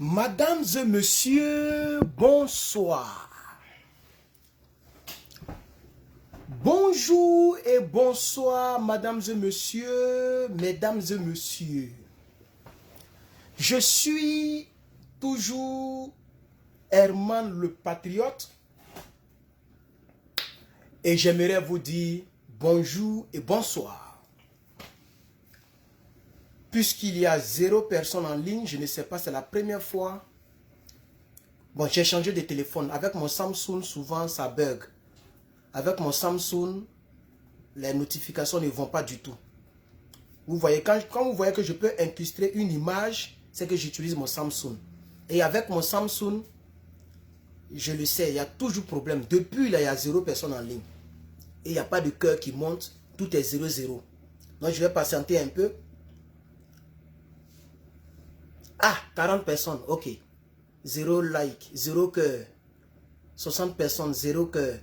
Mesdames et messieurs, bonsoir. Bonjour et bonsoir, mesdames et messieurs, mesdames et messieurs. Je suis toujours Herman le Patriote et j'aimerais vous dire bonjour et bonsoir. Puisqu'il y a 0 personne en ligne, je ne sais pas, c'est la première fois. Bon, j'ai changé de téléphone. Avec mon Samsung, souvent ça bug. Avec mon Samsung, les notifications ne vont pas du tout. Vous voyez, quand vous voyez que je peux incruster une image, c'est que j'utilise mon Samsung. Et avec mon Samsung, je le sais, il y a toujours problème. Depuis là, il y a 0 personne en ligne. Et il n'y a pas de cœur qui monte, tout est 0-0. Donc je vais patienter un peu. Ah, 40 personnes, ok. 0 like, 0 cœur. 60 personnes, 0 cœur.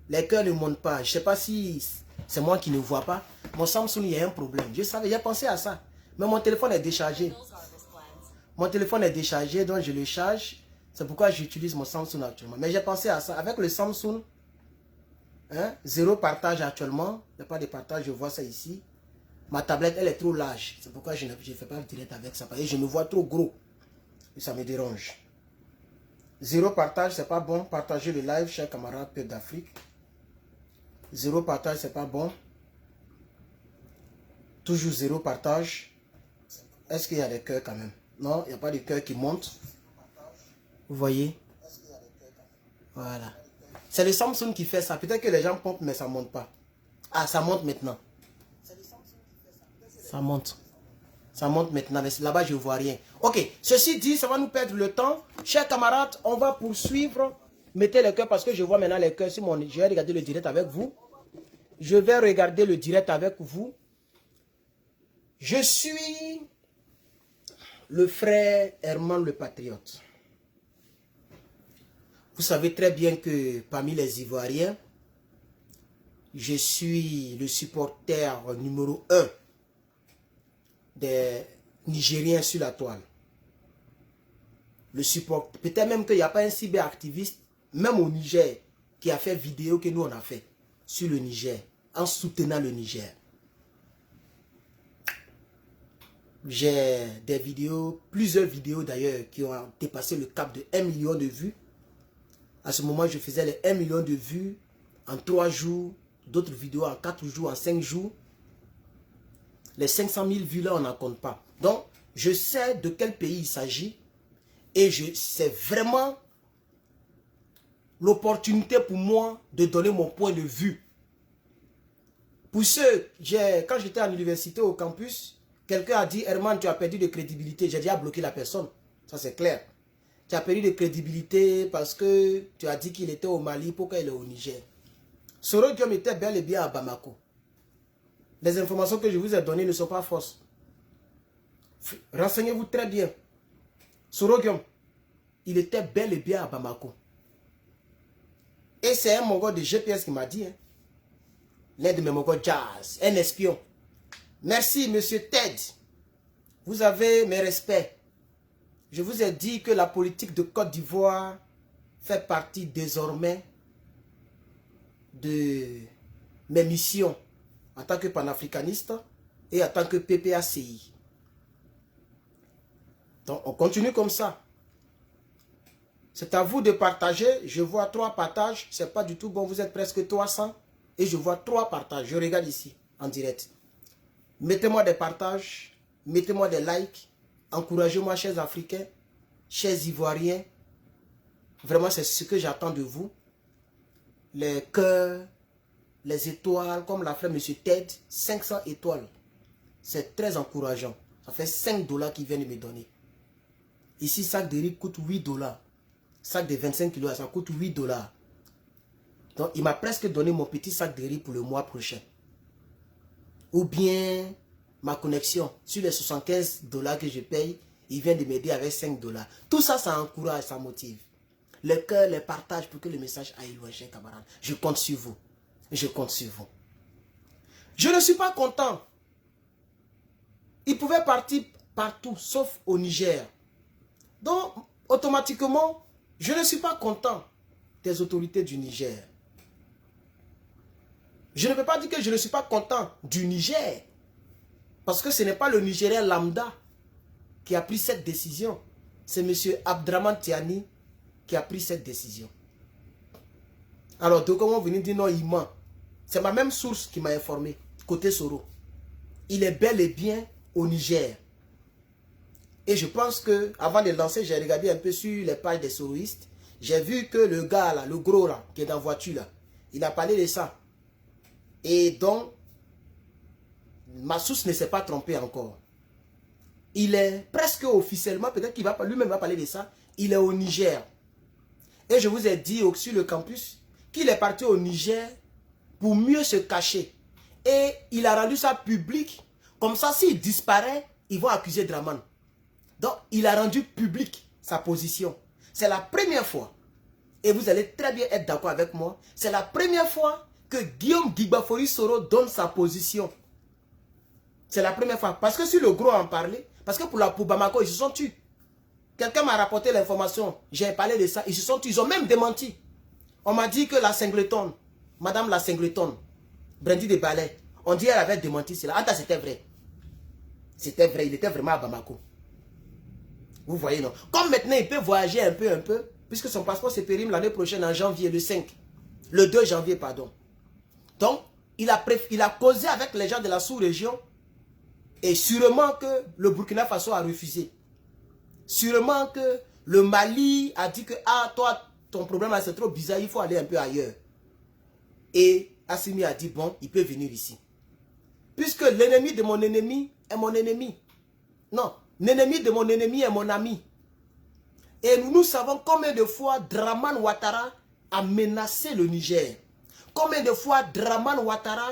Les cœurs ne montent pas. Je ne sais pas si c'est moi qui ne vois pas. Mon Samsung, il y a un problème. Je savais, j'ai pensé à ça. Mais mon téléphone est déchargé. Mon téléphone est déchargé, donc je le charge. C'est pourquoi j'utilise mon Samsung actuellement. Mais j'ai pensé à ça. Avec le Samsung, 0 partage actuellement. Il n'y a pas de partage, je vois ça ici. Ma tablette, elle est trop large. C'est pourquoi je ne fais pas le direct avec ça. Parce que je me vois trop gros. Et ça me dérange. 0 partage, c'est pas bon. Partagez le live, chers camarades Peuple d'Afrique. 0 partage, c'est pas bon. Toujours 0 partage. Est-ce qu'il y a des cœurs quand même? Non, il n'y a pas de cœur qui monte. Vous voyez? Voilà. C'est le Samsung qui fait ça. Peut-être que les gens pompent, mais ça ne monte pas. Ah, ça monte maintenant. Ça monte. Ça monte maintenant, mais là-bas, je ne vois rien. Ok, ceci dit, ça va nous perdre le temps. Chers camarades, on va poursuivre. Mettez les cœurs parce que je vois maintenant les cœurs sur mon... Je vais regarder le direct avec vous. Je vais regarder le direct avec vous. Je suis le frère Herman le Patriote. Vous savez très bien que parmi les Ivoiriens, je suis le supporter numéro 1 des Nigériens sur la toile. Le support, peut-être même qu'il n'y a pas un cyberactiviste, même au Niger, qui a fait vidéo que nous on a fait sur le Niger, en soutenant le Niger. J'ai des vidéos, plusieurs vidéos d'ailleurs, qui ont dépassé le cap de 1 million de vues. À ce moment, je faisais les 1 million de vues en 3 jours, d'autres vidéos en 4 jours, en 5 jours. Les 500 000 vues là, on n'en compte pas. Donc, je sais de quel pays il s'agit et c'est vraiment l'opportunité pour moi de donner mon point de vue. Pour ceux, quand j'étais à l'université au campus, quelqu'un a dit, Herman, tu as perdu de crédibilité. J'ai déjà bloqué la personne. Ça, c'est clair. Tu as perdu de crédibilité parce que tu as dit qu'il était au Mali, pourquoi il est au Niger. Soro Diom était bel et bien à Bamako. Les informations que je vous ai données ne sont pas fausses. Renseignez-vous très bien. Soro Diom, il était bel et bien à Bamako. Et c'est un Mongol de GPS qui m'a dit, l'un de mes Mongols jazz, un espion. Merci, monsieur Ted. Vous avez mes respects. Je vous ai dit que la politique de Côte d'Ivoire fait partie désormais de mes missions en tant que panafricaniste et en tant que PPACI. Donc, on continue comme ça. C'est à vous de partager. Je vois 3 partages. Ce n'est pas du tout bon. Vous êtes presque 300. Et je vois 3 partages. Je regarde ici, en direct. Mettez-moi des partages. Mettez-moi des likes. Encouragez-moi, chers Africains, chers Ivoiriens. Vraiment, c'est ce que j'attends de vous. Les cœurs, les étoiles, comme l'a fait M. Ted, 500 étoiles. C'est très encourageant. Ça fait 5 $ qu'il vient de me donner. Ici, sac de riz coûte 8 $. Sac de 25 kg, ça coûte 8 $. Donc, il m'a presque donné mon petit sac de riz pour le mois prochain. Ou bien, ma connexion, sur les 75 $ que je paye, il vient de m'aider avec 5 $. Tout ça, ça encourage, ça motive. Les cœurs, les partages pour que le message aille loin, chers camarades. Je compte sur vous. Je compte sur vous. Je ne suis pas content. Il pouvait partir partout, sauf au Niger. Donc, automatiquement, je ne suis pas content des autorités du Niger. Je ne peux pas dire que je ne suis pas content du Niger. Parce que ce n'est pas le Nigérien lambda qui a pris cette décision. C'est M. Abdraman Tiani qui a pris cette décision. Alors, donc, comment venir dire non, il ment. C'est ma même source qui m'a informé, côté Soro. Il est bel et bien au Niger. Et je pense que, avant de lancer, j'ai regardé un peu sur les pages des soroistes. J'ai vu que le gars là, le gros là, qui est dans la voiture là, il a parlé de ça. Et donc, ma source ne s'est pas trompée encore. Il est presque officiellement, peut-être qu'il va lui-même va parler de ça, il est au Niger. Et je vous ai dit sur le campus qu'il est parti au Niger pour mieux se cacher. Et il a rendu ça public. Comme ça, s'il disparaît, ils vont accuser Draman. Donc, il a rendu public sa position. C'est la première fois, et vous allez très bien être d'accord avec moi, c'est la première fois que Guillaume Guigbafori Soro donne sa position. C'est la première fois. Parce que si le gros en parlait, parce que pour Bamako, ils se sont tués. Quelqu'un m'a rapporté l'information, j'ai parlé de ça, ils se sont tués, ils ont même démenti. On m'a dit que la Singleton, Madame la Singleton, Brandy de Ballet, on dit qu'elle avait démenti cela. Ah, c'était vrai. C'était vrai, il était vraiment à Bamako. Vous voyez, non? Comme maintenant, il peut voyager un peu, puisque son passeport se périme l'année prochaine en janvier, le 2 janvier, pardon. Donc, il a causé avec les gens de la sous-région et sûrement que le Burkina Faso a refusé. Sûrement que le Mali a dit que, ah, toi, ton problème là, c'est trop bizarre, il faut aller un peu ailleurs. Et Assimi a dit, bon, il peut venir ici. Puisque l'ennemi de mon ennemi est mon ennemi. Non. L'ennemi de mon ennemi est mon ami. Et nous savons combien de fois Draman Ouattara a menacé le Niger. Combien de fois Draman Ouattara,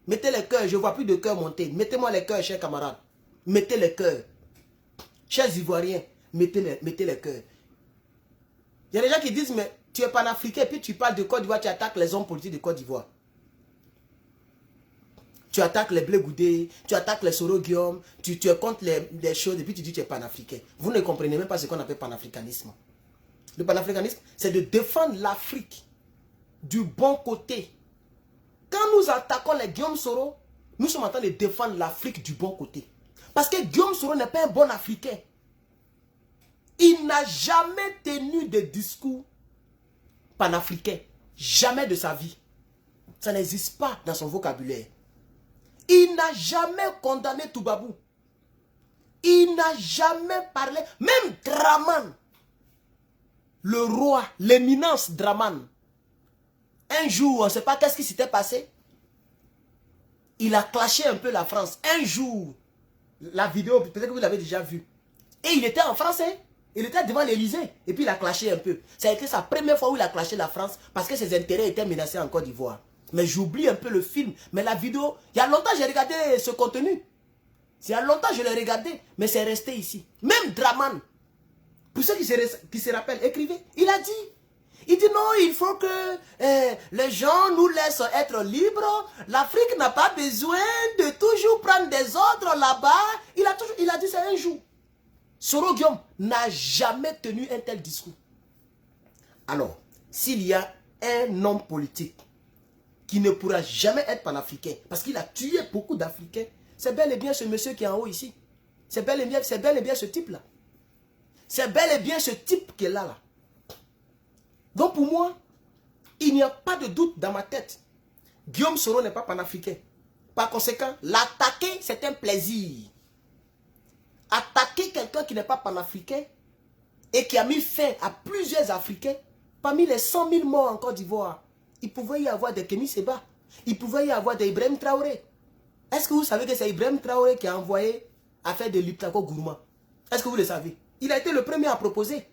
mettez les cœurs, je ne vois plus de cœurs monter. Mettez-moi les cœurs, chers camarades. Mettez les cœurs. Chers Ivoiriens, mettez les cœurs. Il y a des gens qui disent, mais tu es panafricain et puis tu parles de Côte d'Ivoire, tu attaques les hommes politiques de Côte d'Ivoire. Tu attaques les Blé Goudé, tu attaques les Soro Guillaume, tu es contre les choses et puis tu dis que tu es panafricain. Vous ne comprenez même pas ce qu'on appelle panafricanisme. Le panafricanisme, c'est de défendre l'Afrique du bon côté. Quand nous attaquons les Guillaume Soro, nous sommes en train de défendre l'Afrique du bon côté. Parce que Guillaume Soro n'est pas un bon Africain. Il n'a jamais tenu de discours panafricain. Jamais de sa vie. Ça n'existe pas dans son vocabulaire. Il n'a jamais condamné Toubabou. Il n'a jamais parlé. Même Draman, le roi, l'éminence Draman. Un jour, on ne sait pas qu'est-ce qui s'était passé. Il a clashé un peu la France. Un jour, la vidéo, peut-être que vous l'avez déjà vue. Et il était en France, hein? Il était devant l'Élysée. Et puis il a clashé un peu. Ça a été sa première fois où il a clashé la France parce que ses intérêts étaient menacés en Côte d'Ivoire. Mais j'oublie un peu le film. Mais la vidéo, il y a longtemps j'ai regardé ce contenu. Il y a longtemps je l'ai regardé. Mais c'est resté ici. Même Draman. Pour ceux qui se rappellent, écrivez. Il a dit. Il dit non, il faut que les gens nous laissent être libres. L'Afrique n'a pas besoin de toujours prendre des ordres là-bas. Il a dit ça un jour. Soro Guillaume n'a jamais tenu un tel discours. Alors, s'il y a un homme politique qui ne pourra jamais être panafricain, parce qu'il a tué beaucoup d'Africains, c'est bel et bien ce monsieur qui est en haut ici. C'est bel et bien ce type-là. C'est bel et bien ce type qui est là. Donc pour moi, il n'y a pas de doute dans ma tête. Guillaume Soro n'est pas panafricain. Par conséquent, l'attaquer, c'est un plaisir. Attaquer quelqu'un qui n'est pas panafricain et qui a mis fin à plusieurs Africains, parmi les 100 000 morts en Côte d'Ivoire, il pouvait y avoir des Kémy Séba, il pouvait y avoir des Ibrahim Traoré. Est-ce que vous savez que c'est Ibrahim Traoré qui a envoyé à faire de l'Iptako Gourma? Est-ce que vous le savez? Il a été le premier à proposer.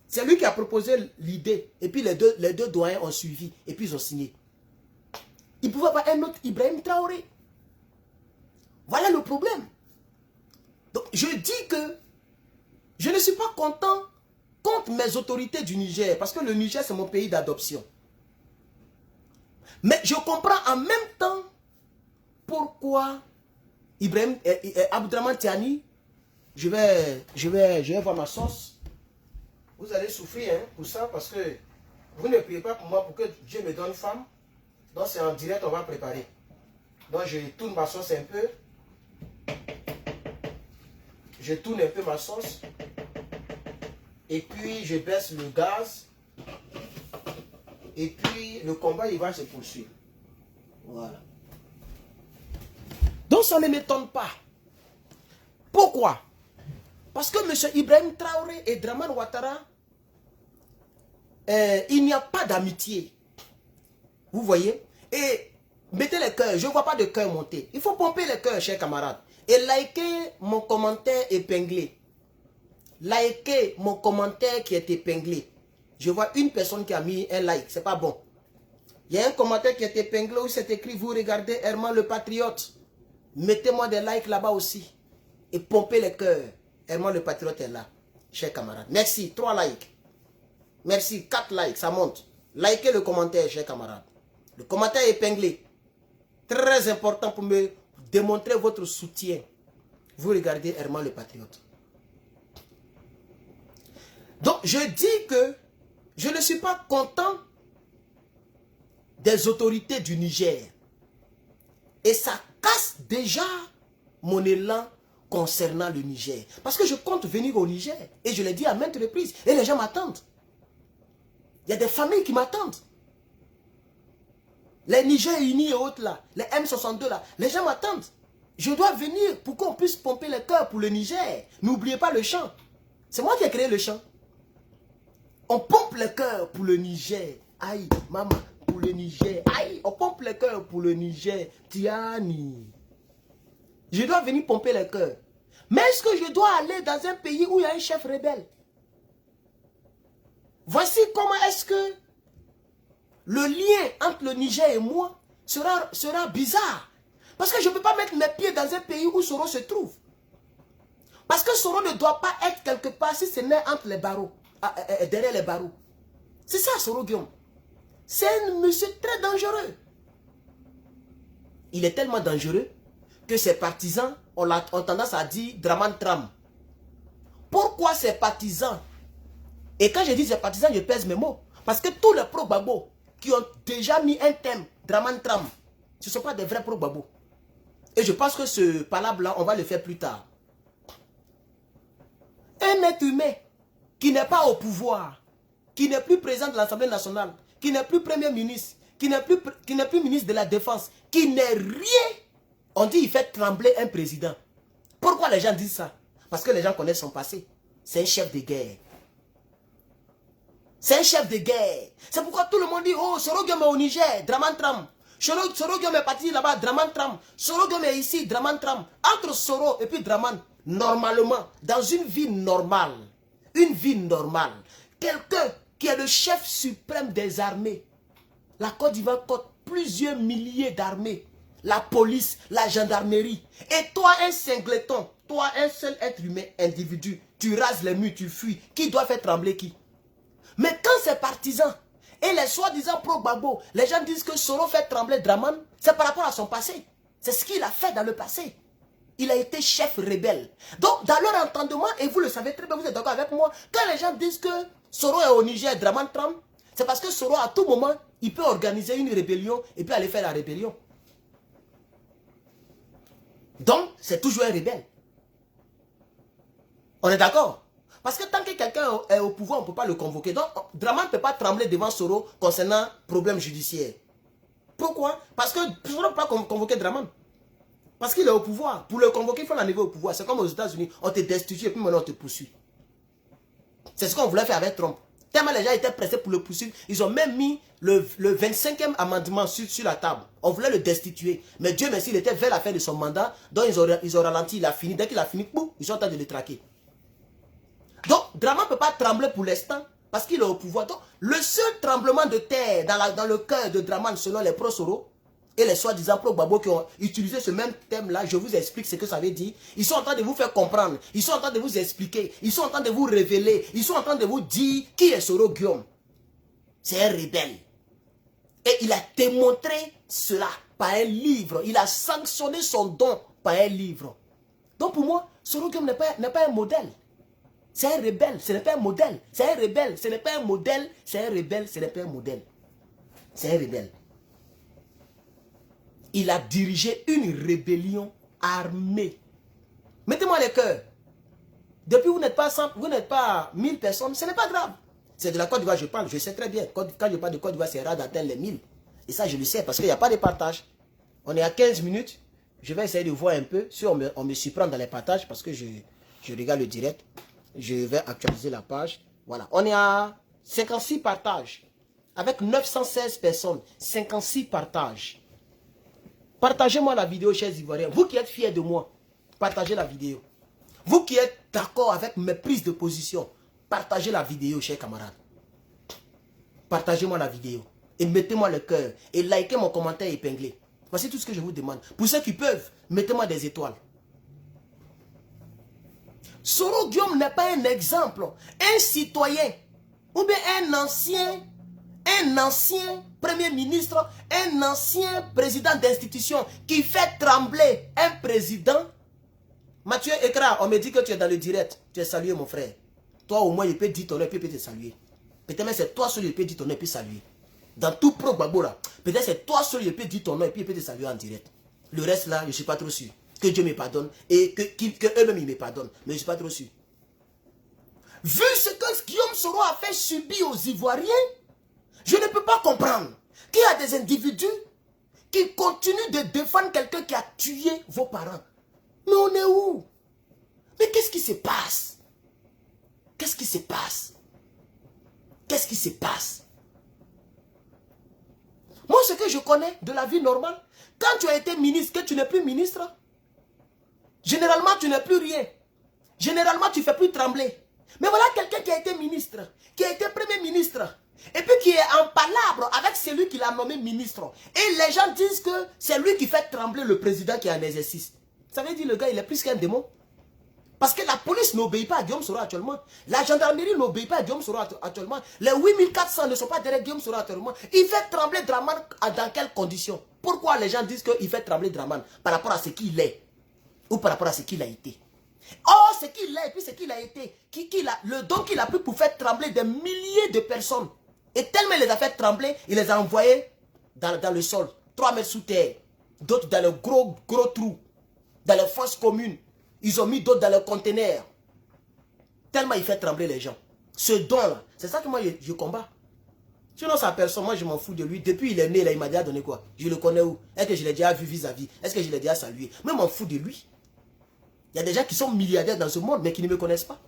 C'est lui qui a proposé l'idée. Et puis les deux doyens ont suivi. Et puis ils ont signé. Il pouvait avoir un autre Ibrahim Traoré. Voilà le problème. Donc je dis que je ne suis pas content contre mes autorités du Niger. Parce que le Niger c'est mon pays d'adoption. Mais je comprends en même temps pourquoi Abdraman Tiani, je vais voir ma source. Vous allez souffrir hein, pour ça parce que vous ne priez pas pour moi pour que Dieu me donne femme. Donc c'est en direct, on va préparer. Donc je tourne ma sauce un peu. Je tourne un peu ma sauce. Et puis je baisse le gaz. Et puis le combat il va se poursuivre. Voilà. Donc ça ne m'étonne pas. Pourquoi? Parce que M. Ibrahim Traoré et Dramane Ouattara, il n'y a pas d'amitié. Vous voyez? Et mettez les cœurs. Je ne vois pas de cœur monter. Il faut pomper les cœurs, chers camarades. Et likez mon commentaire épinglé. Likez mon commentaire qui est épinglé. Je vois une personne qui a mis un like. C'est pas bon. Il y a un commentaire qui est épinglé où c'est écrit: vous regardez Herman le Patriote. Mettez-moi des likes là-bas aussi. Et pompez les cœurs. Herman le Patriote est là, chers camarades. Merci. 3 likes. Merci. 4 likes. Ça monte. Likez le commentaire, chers camarades. Le commentaire épinglé. Très important pour me démontrer votre soutien. Vous regardez Herman le Patriote. Donc, je dis que je ne suis pas content des autorités du Niger. Et ça casse déjà mon élan concernant le Niger. Parce que je compte venir au Niger. Et je l'ai dit à maintes reprises. Et les gens m'attendent. Il y a des familles qui m'attendent. Les Niger unis et autres là. Les M62 là. Les gens m'attendent. Je dois venir pour qu'on puisse pomper les cœurs pour le Niger. N'oubliez pas le chant. C'est moi qui ai créé le chant. On pompe les cœurs pour le Niger. Aïe, maman, pour le Niger. Aïe, on pompe les cœurs pour le Niger. Tiani. Je dois venir pomper les cœurs. Mais est-ce que je dois aller dans un pays où il y a un chef rebelle? Voici comment est-ce que le lien entre le Niger et moi sera bizarre. Parce que je ne peux pas mettre mes pieds dans un pays où Soro se trouve. Parce que Soro ne doit pas être quelque part si ce n'est entre les barreaux. Derrière les barreaux. C'est ça Soro Guillaume. C'est un monsieur très dangereux. Il est tellement dangereux que ses partisans ont tendance à dire Dramane Tram. Pourquoi ses partisans? Et quand je dis ses partisans, je pèse mes mots. Parce que tous les pro-Gbagbo qui ont déjà mis un thème Dramane Tram, ce ne sont pas des vrais pro-Gbagbo. Et je pense que ce palabre-là, on va le faire plus tard. Un être humain qui n'est pas au pouvoir, qui n'est plus président de l'Assemblée nationale, qui n'est plus premier ministre, qui n'est plus ministre de la Défense, qui n'est rien. On dit qu'il fait trembler un président. Pourquoi les gens disent ça? Parce que les gens connaissent son passé. C'est un chef de guerre. C'est un chef de guerre. C'est pourquoi tout le monde dit: oh, Soro Guillaume est au Niger, Dramane Tram. Soro Guillaume est parti là-bas, Dramane Tram. Soro Guillaume est ici, Dramane Tram. Entre Soro et puis Dramane, normalement, dans une vie normale, quelqu'un qui est le chef suprême des armées, la Côte d'Ivoire compte plusieurs milliers d'armées, la police, la gendarmerie, et toi un singleton, toi un seul être humain, individu, tu rases les murs, tu fuis, qui doit faire trembler qui? Mais quand ces partisans et les soi-disant pro-Gbagbo, les gens disent que Soro fait trembler Dramane, c'est par rapport à son passé. C'est ce qu'il a fait dans le passé. Il a été chef rebelle. Donc, dans leur entendement, et vous le savez très bien, vous êtes d'accord avec moi, quand les gens disent que Soro est au Niger, Dramane Tram, c'est parce que Soro, à tout moment, il peut organiser une rébellion et puis aller faire la rébellion. Donc, c'est toujours un rebelle. On est d'accord? Parce que tant que quelqu'un est au pouvoir, on ne peut pas le convoquer. Donc, Dramane ne peut pas trembler devant Soro concernant problème judiciaire. Pourquoi? Parce que Soro ne peut pas convoquer Dramane. Parce qu'il est au pouvoir. Pour le convoquer, il faut l'enlever au pouvoir. C'est comme aux États-Unis. On te destitue et puis maintenant on te poursuit. C'est ce qu'on voulait faire avec Trump. Tellement les gens étaient pressés pour le poursuivre. Ils ont même mis le 25e amendement sur la table. On voulait le destituer. Mais Dieu merci, il était vers la fin de son mandat. Donc ils ont ralenti, il a fini. Dès qu'il a fini, boum, ils sont en train de le traquer. Donc, Dramane ne peut pas trembler pour l'instant parce qu'il est au pouvoir. Donc, le seul tremblement de terre dans le cœur de Dramane, selon les pro-Soro et les soi-disant pro-Gbagbo qui ont utilisé ce même thème-là, je vous explique ce que ça veut dire. Ils sont en train de vous faire comprendre. Ils sont en train de vous expliquer. Ils sont en train de vous révéler. Ils sont en train de vous dire qui est Soro Guillaume. C'est un rebelle. Et il a démontré cela par un livre. Il a sanctionné son don par un livre. Donc, pour moi, Soro Guillaume n'est pas un modèle. C'est un rebelle, ce n'est pas un modèle. C'est un rebelle, ce n'est pas un modèle. C'est un rebelle, ce n'est pas un modèle. C'est un rebelle. Il a dirigé une rébellion armée. Mettez-moi les cœurs. Depuis vous n'êtes pas 100, vous n'êtes pas 1000 personnes, ce n'est pas grave. C'est de la Côte d'Ivoire je parle, je sais très bien. Quand je parle de Côte d'Ivoire, c'est rare d'atteindre les 1000. Et ça, je le sais parce qu'il n'y a pas de partage. On est à 15 minutes. Je vais essayer de voir un peu si on me surprend dans les partages parce que je regarde le direct. Je vais actualiser la page. Voilà. On est à 56 partages. Avec 916 personnes. 56 partages. Partagez-moi la vidéo, chers Ivoiriens. Vous qui êtes fiers de moi, partagez la vidéo. Vous qui êtes d'accord avec mes prises de position, partagez la vidéo, chers camarades. Partagez-moi la vidéo. Et mettez-moi le cœur. Et likez mon commentaire épinglé. Voici tout ce que je vous demande. Pour ceux qui peuvent, mettez-moi des étoiles. Soro Guillaume n'est pas un exemple. Un citoyen. Ou bien un ancien premier ministre, un ancien président d'institution qui fait trembler un président. Mathieu Ekra, on me dit que tu es dans le direct. Tu es salué, mon frère. Toi, au moins, il peut dire ton nom et puis il peut te saluer. Peut-être même c'est toi seul qui peut dire ton nom et puis saluer. Dans tout pro Babora, peut-être c'est toi seul qui peut dire ton nom et puis il peut te saluer en direct. Le reste là, je ne suis pas trop sûr. Que Dieu me pardonne et que eux-mêmes ils me pardonnent. Mais je ne suis pas trop sûr. Vu ce que Guillaume Soro a fait subir aux Ivoiriens, je ne peux pas comprendre qu'il y a des individus qui continuent de défendre quelqu'un qui a tué vos parents. Mais on est où? Mais qu'est-ce qui se passe? Qu'est-ce qui se passe? Qu'est-ce qui se passe? Moi, ce que je connais de la vie normale, quand tu as été ministre, que tu n'es plus ministre, généralement, tu n'es plus rien. Généralement, tu ne fais plus trembler. Mais voilà quelqu'un qui a été ministre, qui a été premier ministre, et puis qui est en palabre avec celui qui l'a nommé ministre. Et les gens disent que c'est lui qui fait trembler le président qui est en exercice. Ça veut dire le gars, il est plus qu'un démon. Parce que la police n'obéit pas à Guillaume Soro actuellement. La gendarmerie n'obéit pas à Guillaume Soro actuellement. Les 8400 ne sont pas derrière Guillaume Soro actuellement. Il fait trembler Draman dans quelles conditions? Pourquoi les gens disent qu'il fait trembler Draman? Par rapport à ce qu'il est. Ou par rapport à ce qu'il a été. Oh, ce qu'il est et puis ce qu'il a été. Le don qu'il a pris pour faire trembler des milliers de personnes. Et tellement il les a fait trembler, il les a envoyés dans le sol. 3 mètres sous terre. D'autres dans le gros trous. Dans les fosses communes. Ils ont mis d'autres dans le conteneur. Tellement il fait trembler les gens. Ce don-là, c'est ça que moi je combats. Sinon sa personne, moi je m'en fous de lui. Depuis il est né, là, il m'a déjà donné quoi? Je le connais où? Est-ce que je l'ai déjà vu vis-à-vis? Est-ce que je l'ai déjà salué? Moi je m'en fous de lui. Il y a des gens qui sont milliardaires dans ce monde mais qui ne me connaissent pas.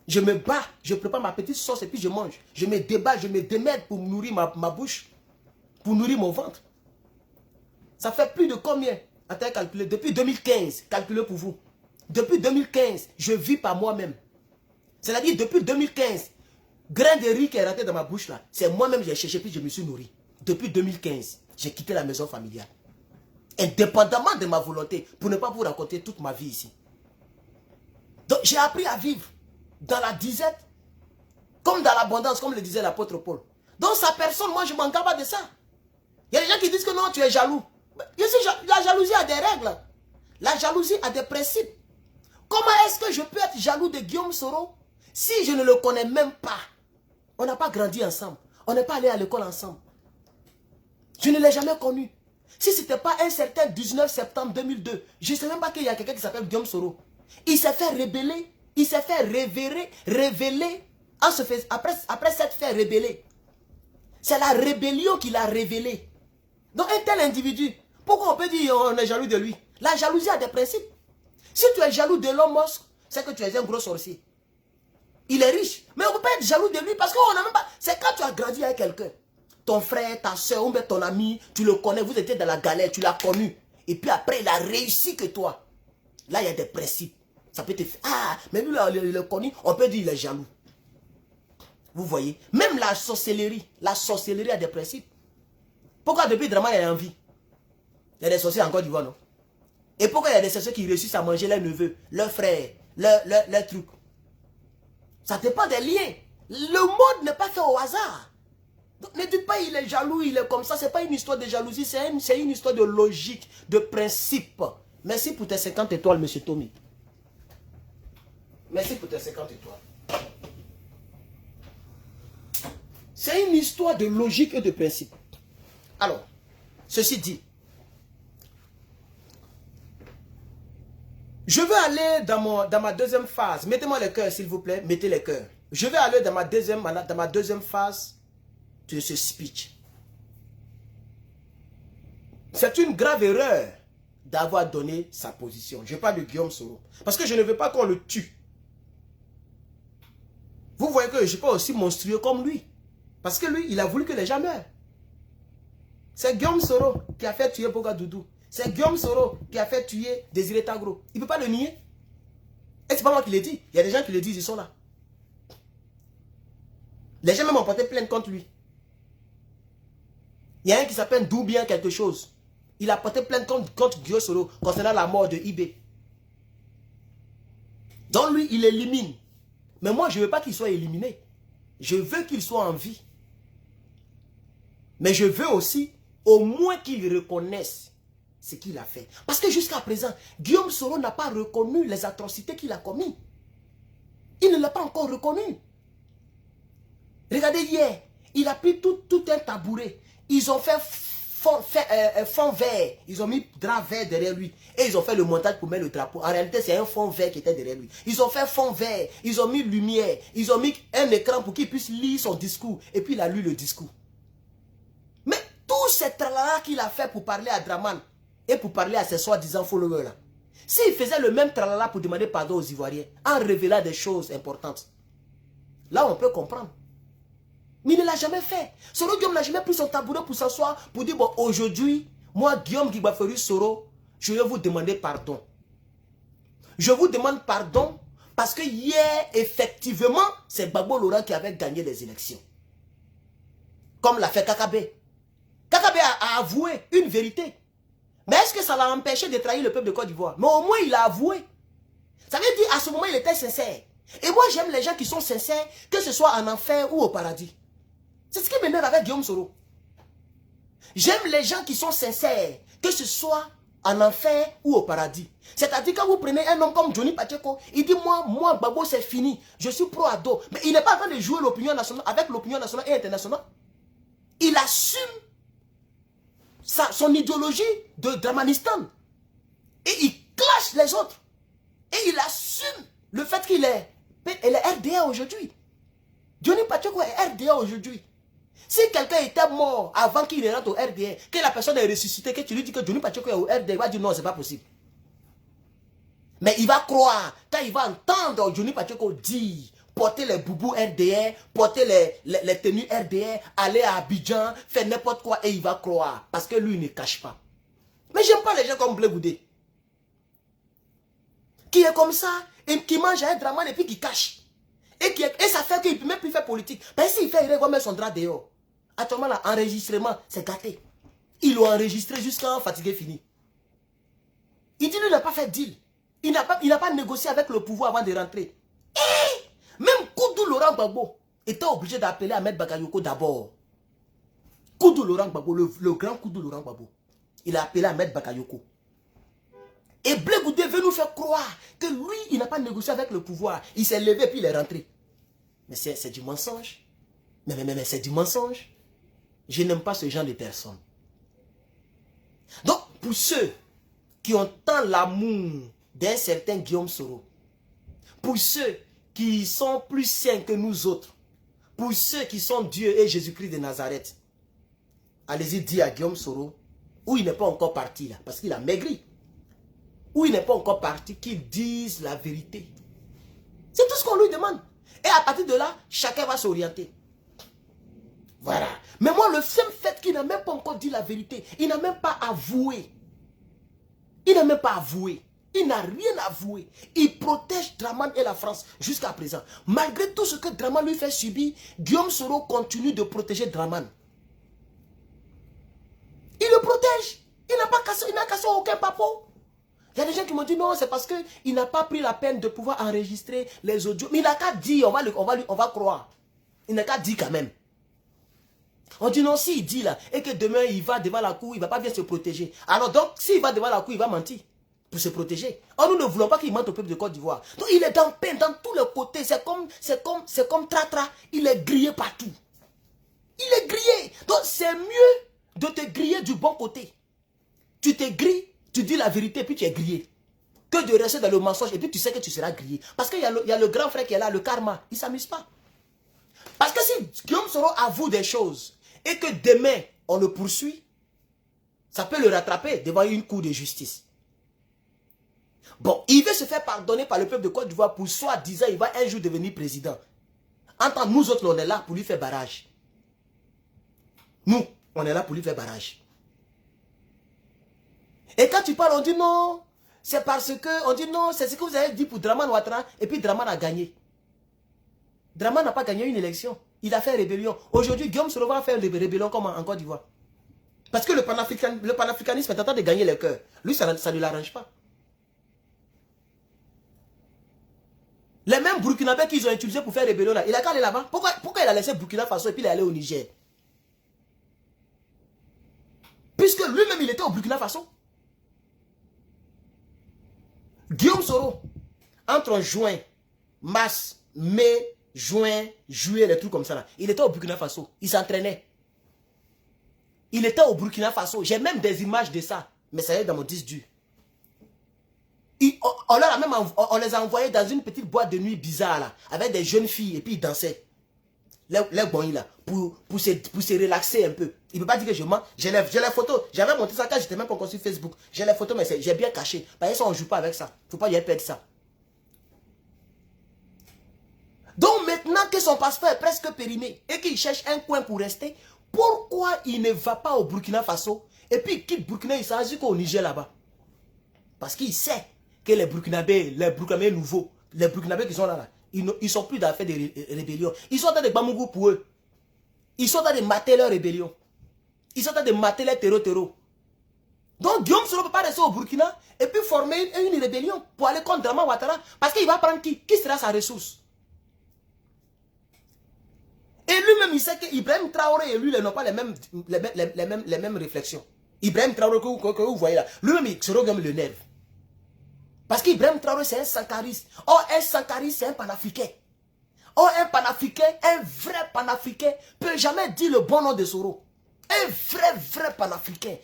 Je me bats, je prépare ma petite sauce et puis je mange. Je me débat, je me démerde pour nourrir ma bouche. Pour nourrir mon ventre. Ça fait plus de combien? Attends, calculez. Depuis 2015, calculez pour vous. Depuis 2015, je vis par moi-même. C'est-à-dire, depuis 2015, grain de riz qui est rentré dans ma bouche là, c'est moi-même qui j'ai cherché puis je me suis nourri. Depuis 2015, j'ai quitté la maison familiale. Indépendamment de ma volonté, pour ne pas vous raconter toute ma vie ici. Donc, j'ai appris à vivre dans la disette, comme dans l'abondance, comme le disait l'apôtre Paul. Donc, sa personne, moi, je ne m'en garde pas de ça. Il y a des gens qui disent que non, tu es jaloux. La jalousie a des règles. La jalousie a des principes. Comment est-ce que je peux être jaloux de Guillaume Soro si je ne le connais même pas? On n'a pas grandi ensemble. On n'est pas allé à l'école ensemble. Je ne l'ai jamais connu. Si ce n'était pas un certain 19 septembre 2002, je ne sais même pas qu'il y a quelqu'un qui s'appelle Guillaume Soro. Il s'est fait révéler. Il s'est fait révéler après s'être fait révéler. C'est la rébellion qui l'a révélé. Donc un tel individu, pourquoi on peut dire on est jaloux de lui? La jalousie a des principes. Si tu es jaloux de Elon Musk, c'est que tu es un gros sorcier. Il est riche. Mais on ne peut pas être jaloux de lui parce qu'on n'a même pas... C'est quand tu as grandi avec quelqu'un. Ton frère, ta soeur, ou même ton ami, tu le connais, vous étiez dans la galère, tu l'as connu. Et puis après, il a réussi que toi. Là, il y a des principes. Ça peut te faire... Ah, mais lui, là, il est connu, on peut dire qu'il est jaloux. Vous voyez? Même la sorcellerie a des principes. Pourquoi depuis Draman, il y a envie? Il y a des sorciers en Côte d'Ivoire, non? Et pourquoi il y a des sorciers qui réussissent à manger leurs neveux, leurs frères, leurs trucs? Ça dépend des liens. Le monde n'est pas fait au hasard. Donc, ne dites pas il est jaloux, il est comme ça. Ce n'est pas une histoire de jalousie, c'est une histoire de logique, de principe. Merci pour tes 50 étoiles, monsieur Tommy. Merci pour tes 50 étoiles. C'est une histoire de logique et de principe. Alors, ceci dit, je veux aller dans ma deuxième phase. Mettez-moi les cœurs, s'il vous plaît. Mettez les cœurs. Je vais aller dans ma deuxième phase de ce speech. C'est une grave erreur d'avoir donné sa position. Je parle de Guillaume Soro. Parce que je ne veux pas qu'on le tue. Vous voyez que je ne suis pas aussi monstrueux comme lui. Parce que lui, il a voulu que les gens meurent. C'est Guillaume Soro qui a fait tuer Boga Doudou. C'est Guillaume Soro qui a fait tuer Désiré Tagro. Il ne peut pas le nier. Et c'est pas moi qui l'ai dit. Il y a des gens qui le disent, ils sont là. Les gens même ont porté plainte contre lui. Il y a un qui s'appelle Doubien quelque chose. Il a porté plainte contre Guillaume Soro concernant la mort de IB. Donc lui, il élimine. Mais moi, je ne veux pas qu'il soit éliminé. Je veux qu'il soit en vie. Mais je veux aussi, au moins qu'il reconnaisse ce qu'il a fait. Parce que jusqu'à présent, Guillaume Soro n'a pas reconnu les atrocités qu'il a commises. Il ne l'a pas encore reconnu. Regardez hier, il a pris tout un tabouret. Ils ont fait fond vert. Ils ont mis drap vert derrière lui. Et ils ont fait le montage pour mettre le drapeau. En réalité, c'est un fond vert qui était derrière lui. Ils ont fait fond vert. Ils ont mis lumière. Ils ont mis un écran pour qu'il puisse lire son discours. Et puis il a lu le discours. Mais tout ce tralala qu'il a fait pour parler à Draman et pour parler à ses soi-disant followers là, s'il faisait le même tralala pour demander pardon aux Ivoiriens, en révélant des choses importantes, là on peut comprendre. Mais il ne l'a jamais fait. Soro Guillaume n'a jamais pris son tabouret pour s'asseoir, pour dire, bon, aujourd'hui, moi, Guillaume Guibaferu Soro, je vais vous demander pardon. Je vous demande pardon parce que hier, effectivement, c'est Gbagbo Laurent qui avait gagné les élections. Comme l'a fait Kakabe. Kakabe a avoué une vérité. Mais est-ce que ça l'a empêché de trahir le peuple de Côte d'Ivoire? Mais au moins, il a avoué. Ça veut dire, à ce moment, il était sincère. Et moi, j'aime les gens qui sont sincères, que ce soit en enfer ou au paradis. C'est ce qui m'énerve avec Guillaume Soro. J'aime les gens qui sont sincères, que ce soit en enfer ou au paradis. C'est-à-dire quand vous prenez un homme comme Johnny Pacheco, il dit moi Gbagbo c'est fini, je suis pro-ado. Mais il n'est pas en train de jouer l'opinion nationale avec l'opinion nationale et internationale. Il assume son idéologie de Dramanistan. Et il clash les autres. Et il assume le fait qu'il est RDA aujourd'hui. Johnny Pacheco est RDA aujourd'hui. Si quelqu'un était mort avant qu'il rentre au RDA, que la personne est ressuscitée, que tu lui dis que Johnny Pacheco est au RDA, il va dire non, c'est pas possible. Mais il va croire, quand il va entendre Johnny Pacheco dire, porter les boubous RDA, porter les tenues RDA, aller à Abidjan, faire n'importe quoi, et il va croire. Parce que lui, il ne cache pas. Mais j'aime pas les gens comme Blé Goudé. Qui est comme ça, et qui mange un Draman et puis qui cache. Et ça fait qu'il ne peut même plus faire politique. Mais s'il fait, il va mettre son drap dehors. Actuellement, l'enregistrement, c'est gâté. Ils l'ont enregistré jusqu'à fatigué fini. Il dit qu'il n'a pas fait deal. Il n'a pas négocié avec le pouvoir avant de rentrer. Et même Koudou Laurent Gbagbo était obligé d'appeler Ahmed Bakayoko d'abord. Koudou Laurent Gbagbo, le grand Koudou Laurent Gbagbo. Il a appelé Ahmed Bakayoko. Et Blé Goudé veut nous faire croire que lui, il n'a pas négocié avec le pouvoir. Il s'est levé et puis il est rentré. Mais c'est du mensonge. Mais c'est du mensonge. Je n'aime pas ce genre de personnes. Donc, pour ceux qui ont tant l'amour d'un certain Guillaume Soro, pour ceux qui sont plus saints que nous autres, pour ceux qui sont Dieu et Jésus-Christ de Nazareth, allez-y dire à Guillaume Soro, où il n'est pas encore parti là, parce qu'il a maigri, où il n'est pas encore parti, qu'il dise la vérité. C'est tout ce qu'on lui demande. Et à partir de là, chacun va s'orienter. Voilà. Mais moi, le seul fait qu'il n'a même pas encore dit la vérité, il n'a même pas avoué. Il n'a même pas avoué. Il n'a rien avoué. Il protège Draman et la France jusqu'à présent. Malgré tout ce que Draman lui fait subir, Guillaume Soro continue de protéger Draman. Il le protège. Il n'a cassé aucun papo. Il y a des gens qui m'ont dit non, c'est parce qu'il n'a pas pris la peine de pouvoir enregistrer les audios. Mais il n'a qu'à dire, on va croire. Il n'a qu'à dire quand même. On dit non, s'il dit là, et que demain il va devant la cour, il ne va pas bien se protéger. Alors donc, s'il va devant la cour, il va mentir. pour se protéger. Or, nous ne voulons pas qu'il mente au peuple de Côte d'Ivoire. Donc, il est dans peine, dans tous les côtés. C'est comme Tratra. Il est grillé partout. Il est grillé. Donc, c'est mieux de te griller du bon côté. Tu te grilles, tu dis la vérité, puis tu es grillé. Que de rester dans le mensonge, et puis tu sais que tu seras grillé. Parce qu'il y a le grand frère qui est là, le karma. Il ne s'amuse pas. Parce que si Guillaume Soro avoue des choses, et que demain, on le poursuit, ça peut le rattraper devant une cour de justice. Bon, il veut se faire pardonner par le peuple de Côte d'Ivoire pour soi-disant, il va un jour devenir président. En tant que nous autres, on est là pour lui faire barrage. Nous, on est là pour lui faire barrage. Et quand tu parles, on dit non, c'est parce que, on dit non, c'est ce que vous avez dit pour Draman Ouattara, et puis Draman a gagné. Draman n'a pas gagné une élection, il a fait rébellion. Aujourd'hui, Guillaume Soro va faire une rébellion comme en Côte d'Ivoire. Parce que le panafricanisme est en train de gagner les cœurs. Lui, ça ne l'arrange pas. Les mêmes Burkinabés qu'ils ont utilisés pour faire rébellion là, il a qu'à aller là-bas. Pourquoi il a laissé Burkina Faso et puis il est allé au Niger? Puisque lui-même il était au Burkina Faso. Guillaume Soro, entre juin, mars, mai, juin, juillet, les trucs comme ça là, il était au Burkina Faso. Il s'entraînait. Il était au Burkina Faso. J'ai même des images de ça. Mais ça y est dans mon disque dur. On les a envoyés dans une petite boîte de nuit bizarre là, avec des jeunes filles et puis ils dansaient. Les bons là, pour se relaxer un peu. Il ne peut pas dire que je mens. J'ai les photos. J'avais monté ça quand j'étais même pas encore sur Facebook. J'ai les photos, mais j'ai bien caché. Parce que ça, on ne joue pas avec ça. Il ne faut pas y perdre ça. Donc maintenant que son passeport est presque périmé et qu'il cherche un coin pour rester, pourquoi il ne va pas au Burkina Faso et puis il quitte Burkina, il s'en qu'au Niger là-bas? Parce qu'il sait que les Burkinabés nouveaux, les Burkinabés qui sont là, ils ne sont plus dans l'affaire de rébellion. Ils sont dans des Bamougou pour eux. Ils sont dans de mater leur rébellion. Ils sont dans de mater les terreaux. Donc Guillaume Soro ne peut pas rester au Burkina et puis former une rébellion pour aller contre Draman Ouattara. Parce qu'il va prendre qui? Qui sera sa ressource? Et lui-même, il sait qu'Ibrahim Traoré et lui, ils n'ont pas les mêmes réflexions. Ibrahim Traoré que vous voyez là, lui-même, Soro le nerve. Parce qu'Ibrahim Traoré, c'est un sankariste. Oh, un sankariste, c'est un panafricain. Oh, un panafricain, un vrai panafricain, peut jamais dire le bon nom de Soro. Un vrai panafricain.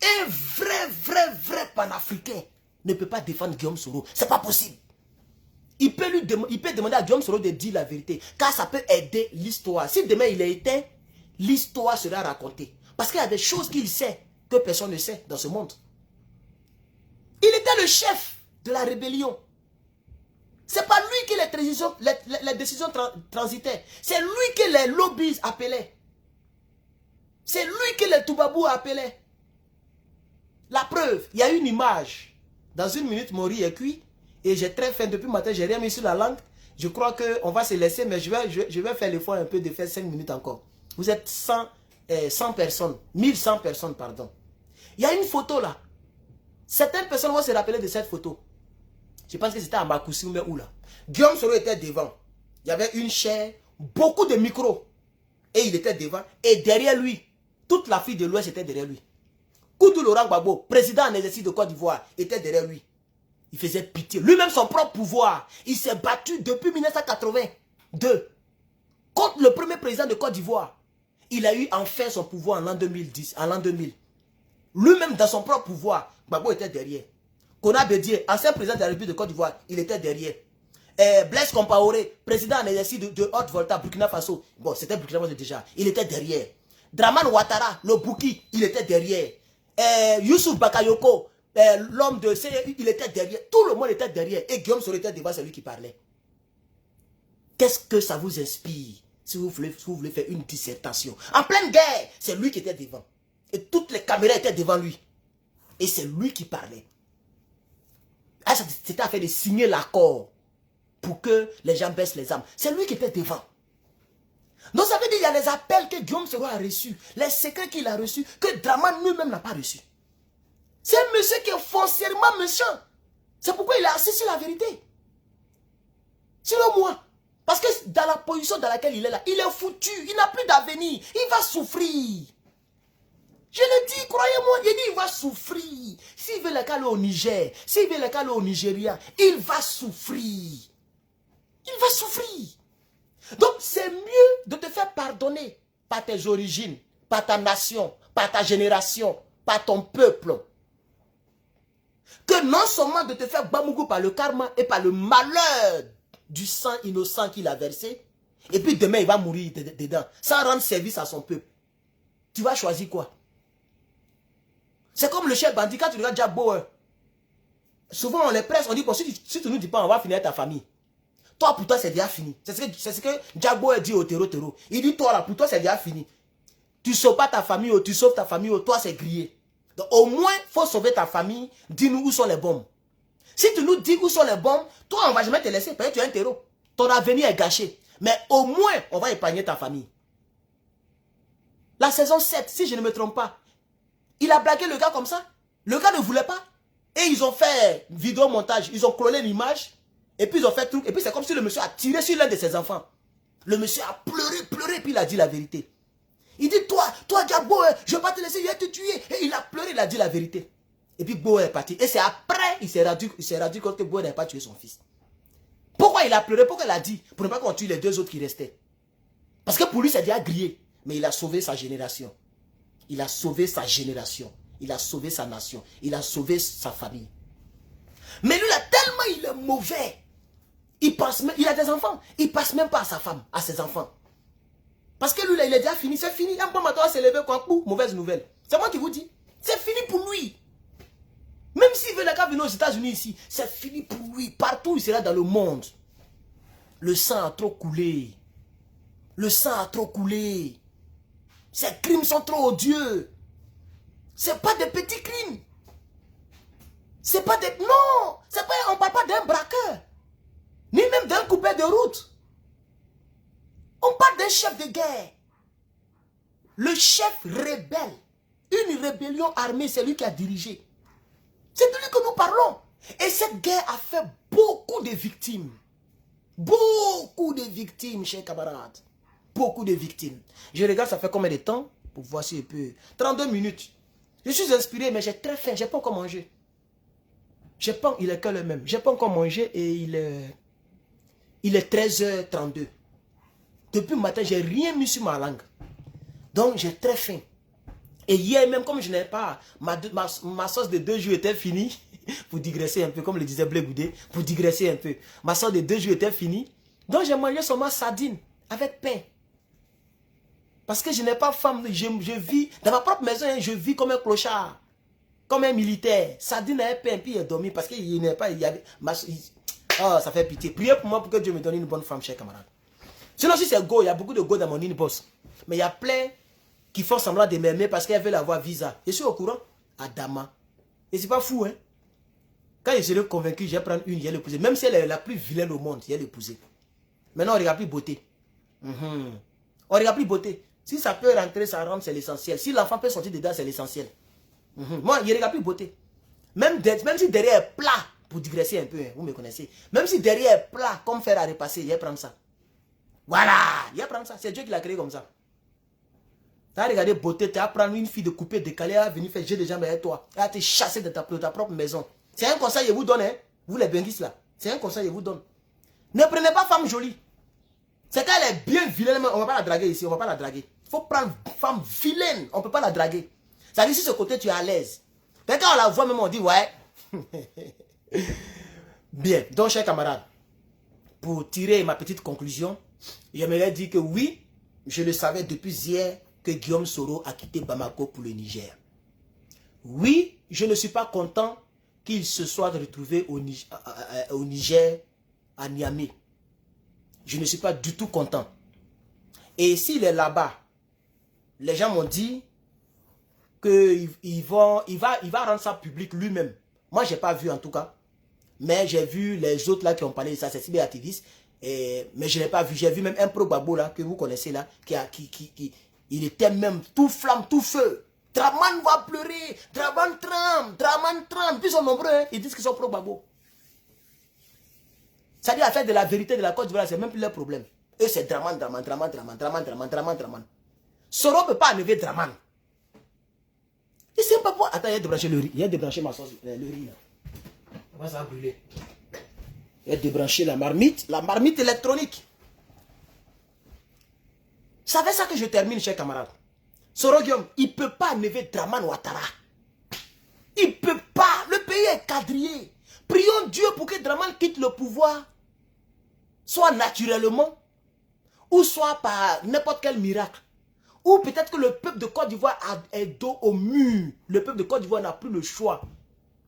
Un vrai panafricain ne peut pas défendre Guillaume Soro. C'est pas possible. Il peut demander à Guillaume Soro de dire la vérité. Car ça peut aider l'histoire. Si demain il est éteint, l'histoire sera racontée. Parce qu'il y a des choses qu'il sait que personne ne sait dans ce monde. Il était le chef de la rébellion. C'est pas lui qui les décisions transitaient. C'est lui que les lobbies appelaient. C'est lui que les Toubabou appelaient. La preuve, il y a une image. Dans une minute, mon riz est cuit. Et j'ai très faim depuis le matin, j'ai rien mis sur la langue. Je crois qu'on va se laisser, mais je vais faire l'effort un peu de faire 5 minutes encore. Vous êtes 100 personnes, 1100 personnes, pardon. Il y a une photo là. Certaines personnes vont se rappeler de cette photo. Je pense que c'était à Makoussi ou où là. Guillaume Soro était devant. Il y avait une chaire, beaucoup de micros. Et il était devant. Et derrière lui, toute l'Afrique de l'Ouest était derrière lui. Koudou Laurent Gbagbo, président en exercice de Côte d'Ivoire, était derrière lui. Il faisait pitié. Lui-même son propre pouvoir. Il s'est battu depuis 1982 contre le premier président de Côte d'Ivoire. Il a eu enfin son pouvoir en l'an 2010, en l'an 2000. Lui-même dans son propre pouvoir, Gbagbo était derrière. Kona Bédié, ancien président de la République de Côte d'Ivoire, il était derrière. Blaise Compaoré, président en exercice de Haute-Volta, Burkina Faso. Bon, c'était Burkina Faso déjà. Il était derrière. Draman Ouattara, le Bouki, il était derrière. Youssouf Bakayoko, l'homme de CEU, il était derrière. Tout le monde était derrière. Et Guillaume Soro était devant, c'est lui qui parlait. Qu'est-ce que ça vous inspire si vous voulez faire une dissertation? En pleine guerre, c'est lui qui était devant. Et toutes les caméras étaient devant lui. Et c'est lui qui parlait. Ah, c'était affaire de signer l'accord pour que les gens baissent les armes. C'est lui qui était devant. Donc ça veut dire qu'il y a les appels que Guillaume Soro a reçus, les secrets qu'il a reçus, que Draman lui-même n'a pas reçus. C'est un monsieur qui est foncièrement méchant. C'est pourquoi il est assis sur la vérité. Sinon moi, parce que dans la position dans laquelle il est là, il est foutu, il n'a plus d'avenir, il va souffrir. Je le dis, croyez-moi, il dit il va souffrir. S'il veut le cas au Niger, s'il veut le cas au Nigeria, il va souffrir. Il va souffrir. Donc c'est mieux de te faire pardonner par tes origines, par ta nation, par ta génération, par ton peuple. Que non seulement de te faire bamougou par le karma et par le malheur du sang innocent qu'il a versé, et puis demain il va mourir dedans, sans rendre service à son peuple. Tu vas choisir quoi? C'est comme le chef bandit, quand tu regardes Jack Bauer. Souvent on les presse, on dit, bon, si tu ne nous dis pas, on va finir ta famille. Toi, pour toi, c'est déjà fini. C'est ce que Jack Bauer dit au terreau. Il dit, toi, là, pour toi, c'est déjà fini. Tu ne sauves pas ta famille, tu sauves ta famille, toi, c'est grillé. Donc, au moins, il faut sauver ta famille. Dis-nous où sont les bombes. Si tu nous dis où sont les bombes, toi, on ne va jamais te laisser. Parce que tu es un terreau. Ton avenir est gâché. Mais au moins, on va épargner ta famille. La saison 7, si je ne me trompe pas, il a blagué le gars comme ça. Le gars ne voulait pas. Et ils ont fait vidéo montage. Ils ont cloné l'image. Et puis ils ont fait truc. Et puis c'est comme si le monsieur a tiré sur l'un de ses enfants. Le monsieur a pleuré. Puis il a dit la vérité. Il dit, toi, Jack Bauer, je ne vais pas te laisser, il va te tuer. Et il a pleuré, il a dit la vérité. Et puis Bauer est parti. Et c'est après, il s'est rendu compte que Bauer n'a pas tué son fils. Pourquoi il a pleuré? Pourquoi il a dit? Pour ne pas qu'on tue les deux autres qui restaient. Parce que pour lui, c'est déjà grillé. Mais il a sauvé sa génération. Il a sauvé sa génération. Il a sauvé sa nation. Il a sauvé sa famille. Mais lui, là, tellement il est mauvais. Il a des enfants. Il ne passe même pas à sa femme, à ses enfants. Parce que lui, là, il est déjà fini. C'est fini. Un peu maintenant, s'est levé quoi? Mauvaise nouvelle. C'est moi qui vous dis. C'est fini pour lui. Même s'il veut la cas venir aux États-Unis ici, c'est fini pour lui. Partout où il sera dans le monde. Le sang a trop coulé. Le sang a trop coulé. Ces crimes sont trop odieux. Ce n'est pas des petits crimes. C'est pas des... Non, c'est pas, on ne parle pas d'un braqueur. Ni même d'un coupé de route. On parle d'un chef de guerre. Le chef rebelle. Une rébellion armée, c'est lui qui a dirigé. C'est de lui que nous parlons. Et cette guerre a fait beaucoup de victimes. Beaucoup de victimes, chers camarades. Beaucoup de victimes. Je regarde, ça fait combien de temps? Pour voir si je peux... 32 minutes. Je suis inspiré, mais j'ai très faim. Je n'ai pas encore mangé. Il est que le même. Je n'ai pas encore mangé et il est 13h32. Depuis le matin, je n'ai rien mis sur ma langue. Donc, j'ai très faim. Et hier même, comme je n'ai pas... Ma sauce de 2 jours était finie. Pour digresser un peu, comme le disait Blé Goudé. Pour digresser un peu. Ma sauce de 2 jours était finie. Donc, j'ai mangé seulement sardine avec pain. Parce que je n'ai pas femme. Je vis... Dans ma propre maison, je vis comme un clochard. Comme un militaire. Sardine avec pain, puis il est dormi. Parce qu'il n'est pas... Oh, ça fait pitié. Priez pour moi pour que Dieu me donne une bonne femme, chers camarades. Sinon, si c'est go, il y a beaucoup de go dans mon inbox. Mais il y a plein qui font semblant de m'aimer parce qu'elles veulent avoir visa. Je suis au courant. Adama. Et c'est pas fou, hein. Quand je serai convaincu, je vais prendre une, je vais l'épouser. Même si elle est la plus vilaine au monde, je vais l'épouser. Maintenant, on ne regarde plus beauté. On ne regarde plus beauté. Si ça peut rentrer, ça rentre, c'est l'essentiel. Si l'enfant peut sortir dedans, c'est l'essentiel. Moi, je ne regarde plus beauté. Même si derrière est plat, pour digresser un peu, hein, vous me connaissez. Même si derrière est plat, comme faire à repasser, je vais prendre ça. Voilà, je vais prendre ça. C'est Dieu qui l'a créé comme ça. Tu as regardé beauté, tu as prendre une fille de coupé, décalée, elle va venir faire jeu de jambes avec toi. Elle va te chasser de ta propre maison. C'est un conseil que je vous donne, hein. Vous les benguis là. C'est un conseil que je vous donne. Ne prenez pas femme jolie. C'est quand elle est bien vilaine, on ne va pas la draguer ici, on ne va pas la draguer. Il faut prendre femme vilaine, on ne peut pas la draguer. Ça dit si ce côté tu es à l'aise. Mais quand on la voit même, on dit ouais. Bien, donc chers camarades, pour tirer ma petite conclusion, j'aimerais dire que oui, je le savais depuis hier que Guillaume Soro a quitté Bamako pour le Niger. Oui, je ne suis pas content qu'il se soit retrouvé au Niger, à Niamey. Je ne suis pas du tout content. Et s'il est là-bas, les gens m'ont dit qu'il va rendre ça public lui-même. Moi, je n'ai pas vu en tout cas. Mais j'ai vu les autres là qui ont parlé de ça, c'est cyberactivistes. Mais je n'ai pas vu. J'ai vu même un pro-babo là, que vous connaissez là, il était même tout flamme, tout feu. Draman va pleurer, Draman tremble. Puis ils sont nombreux, hein. Ils disent qu'ils sont pro-babo. Ça dit à faire de la vérité de la Côte d'Ivoire, c'est même plus leur problème. Eux, c'est Draman. Soro ne peut pas enlever Draman. Il ne sait pas pourquoi. Attends, il a débranché le riz. Il a débranché ma sauce, le riz là. On va ça brûler. Il a débranché la marmite électronique. C'est avec ça que je termine, chers camarades. Sorogium, il ne peut pas enlever Draman Ouattara. Il ne peut pas. Le pays est quadrillé. Prions Dieu pour que Draman quitte le pouvoir, soit naturellement, ou soit par n'importe quel miracle. Ou peut-être que le peuple de Côte d'Ivoire est dos au mur. Le peuple de Côte d'Ivoire n'a plus le choix.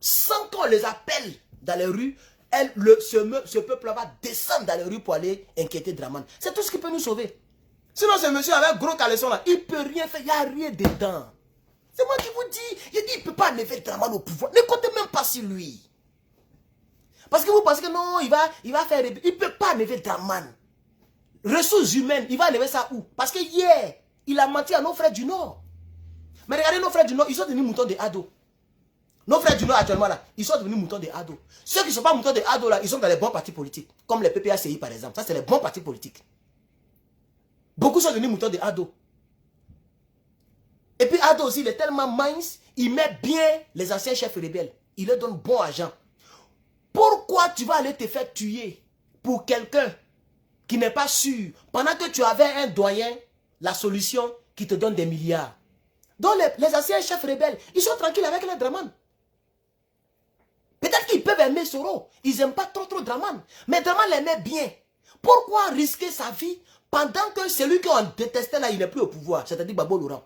Sans qu'on les appelle dans les rues, ce peuple-là va descendre dans les rues pour aller inquiéter Draman. C'est tout ce qui peut nous sauver. Sinon, ce monsieur avec gros caleçon là, il ne peut rien faire, il n'y a rien dedans. C'est moi qui vous dis, il dit, il ne peut pas enlever Draman au pouvoir. Ne comptez même pas sur lui. Parce que vous pensez que non, il va faire... Il ne peut pas enlever Draman. Ressources humaines, il va enlever ça où? Parce que hier, il a menti à nos frères du Nord. Mais regardez, nos frères du Nord, ils sont devenus moutons de Ado. Nos frères du Nord actuellement là, ils sont devenus moutons de Ado. Ceux qui ne sont pas moutons de Ado là, ils sont dans les bons partis politiques. Comme les PPACI par exemple. Ça, c'est les bons partis politiques. Beaucoup sont devenus moutons de Ado. Et puis Ado aussi, il est tellement mince, il met bien les anciens chefs rebelles. Il leur donne bon argent. Pourquoi tu vas aller te faire tuer pour quelqu'un qui n'est pas sûr, pendant que tu avais un doyen, la solution qui te donne des milliards? Donc les anciens chefs rebelles, ils sont tranquilles avec les Draman. Peut-être qu'ils peuvent aimer Soro. Ils n'aiment pas trop Draman. Mais Draman l'aimait bien. Pourquoi risquer sa vie pendant que celui qu'on détestait là, il n'est plus au pouvoir, c'est-à-dire Babo Laurent?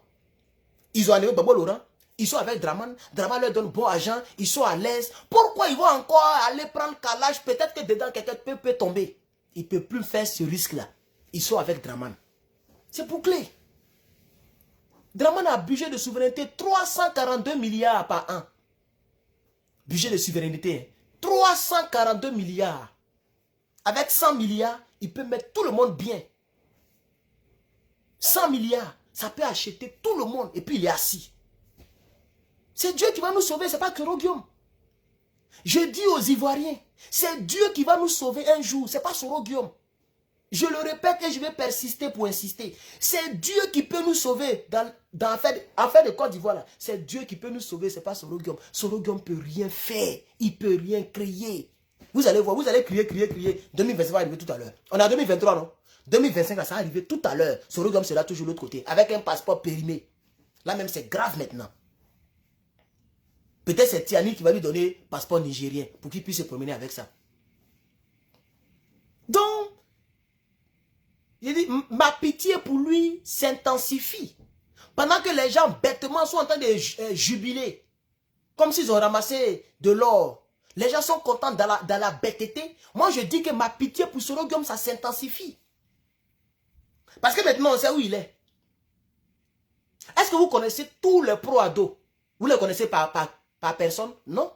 Ils ont enlevé Babo Laurent. Ils sont avec Draman. Draman leur donne bon argent. Ils sont à l'aise. Pourquoi ils vont encore aller prendre Kalash? Peut-être que dedans, quelqu'un peut tomber. Ils ne peuvent plus faire ce risque-là. Ils sont avec Draman. C'est bouclé. Draman a un budget de souveraineté 342 milliards par an. Budget de souveraineté. 342 milliards. Avec 100 milliards, il peut mettre tout le monde bien. 100 milliards, ça peut acheter tout le monde. Et puis il est assis. C'est Dieu qui va nous sauver, ce n'est pas Sorogium. Je dis aux Ivoiriens, c'est Dieu qui va nous sauver un jour, ce n'est pas Sorogium. Je le répète et je vais persister pour insister. C'est Dieu qui peut nous sauver dans l'affaire de Côte d'Ivoire. C'est Dieu qui peut nous sauver, ce n'est pas Sorogium. Sorogium ne peut rien faire, il ne peut rien créer. Vous allez voir, vous allez crier. 2025 va arriver tout à l'heure. On est en 2023, non? 2025, ça va arriver tout à l'heure. Sorogium sera toujours de l'autre côté, avec un passeport périmé. Là même, c'est grave maintenant. Peut-être c'est Tiani qui va lui donner passeport nigérien pour qu'il puisse se promener avec ça. Donc, il dit, ma pitié pour lui s'intensifie. Pendant que les gens bêtement sont en train de jubiler, comme s'ils ont ramassé de l'or. Les gens sont contents dans la bêteté. Moi, je dis que ma pitié pour Sorogium, ça s'intensifie. Parce que maintenant, on sait où il est. Est-ce que vous connaissez tous les pro-ados? Vous les connaissez par personne? Non.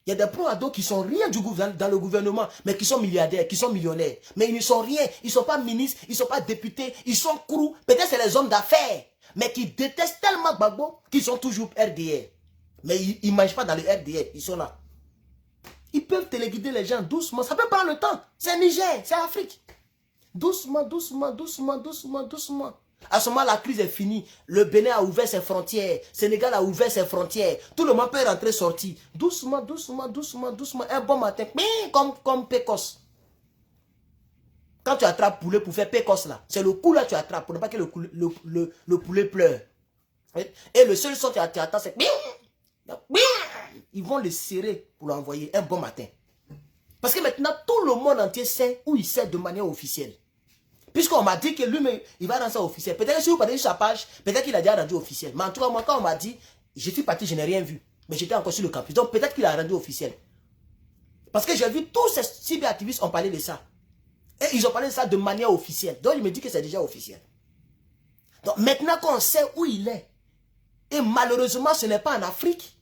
Il y a des pro-ados qui sont rien dans le gouvernement, mais qui sont milliardaires, qui sont millionnaires. Mais ils ne sont rien. Ils ne sont pas ministres, ils ne sont pas députés, ils sont crous. Peut-être c'est les hommes d'affaires, mais qui détestent tellement Gbagbo qu'ils sont toujours RDR. Mais ils ne mangent pas dans le RDR, ils sont là. Ils peuvent téléguider les gens doucement. Ça peut prendre le temps. C'est Niger, c'est Afrique. Doucement. À ce moment, la crise est finie. Le Bénin a ouvert ses frontières. Sénégal a ouvert ses frontières. Tout le monde peut rentrer, sortir. Doucement. Un bon matin, comme Pécos. Quand tu attrapes poulet pour faire Pécos là, c'est le coup là tu attrapes pour ne pas que le poulet pleure. Et le seul son que tu attends, c'est... Ils vont le serrer pour l'envoyer un bon matin. Parce que maintenant, tout le monde entier sait où il sait de manière officielle. Puisqu'on m'a dit que lui, il va rendre ça officiel. Peut-être que si vous parlez sur sa page, peut-être qu'il a déjà rendu officiel. Mais en tout cas, moi, quand on m'a dit, je suis parti, je n'ai rien vu. Mais j'étais encore sur le campus. Donc peut-être qu'il a rendu officiel. Parce que j'ai vu tous ces cyberactivistes ont parlé de ça. Et ils ont parlé de ça de manière officielle. Donc il me dit que c'est déjà officiel. Donc maintenant qu'on sait où il est, et malheureusement ce n'est pas en Afrique,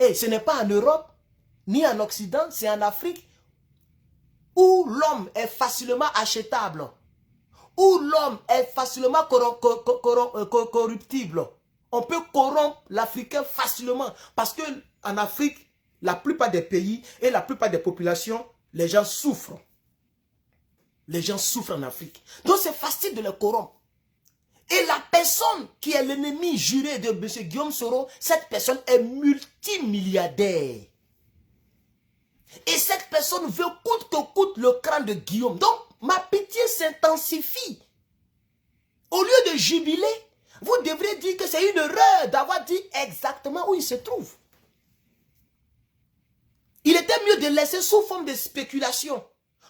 et ce n'est pas en Europe, ni en Occident, c'est en Afrique, où l'homme est facilement achetable, où l'homme est facilement corruptible. On peut corrompre l'Africain facilement, parce que en Afrique, la plupart des pays et la plupart des populations, les gens souffrent. Les gens souffrent en Afrique. Donc c'est facile de les corrompre. Et la personne qui est l'ennemi juré de M. Guillaume Soro, cette personne est multimilliardaire. Et cette personne veut coûte que coûte le crâne de Guillaume. Donc, ma pitié s'intensifie. Au lieu de jubiler, vous devrez dire que c'est une erreur d'avoir dit exactement où il se trouve. Il était mieux de laisser sous forme de spéculation.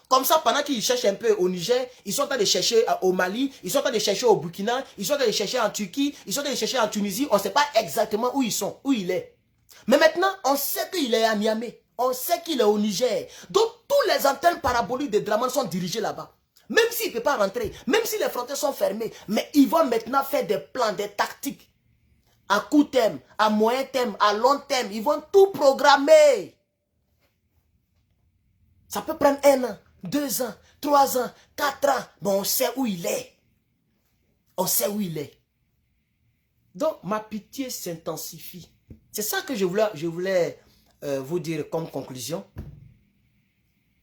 Comme ça, pendant qu'ils cherchent un peu au Niger, ils sont en train de chercher au Mali, ils sont en train de chercher au Burkina, ils sont en train de chercher en Turquie, ils sont en train de chercher en Tunisie. On ne sait pas exactement où ils sont, où il est. Mais maintenant, on sait qu'il est à Niamey. On sait qu'il est au Niger. Donc, tous les antennes paraboliques de Draman sont dirigées là-bas. Même s'il ne peut pas rentrer, même si les frontières sont fermées, mais ils vont maintenant faire des plans, des tactiques. À court terme, à moyen terme, à long terme, ils vont tout programmer. Ça peut prendre 1 an, 2 ans, 3 ans, 4 ans. Bon, on sait où il est. On sait où il est. Donc, ma pitié s'intensifie. C'est ça que je voulais vous dire comme conclusion.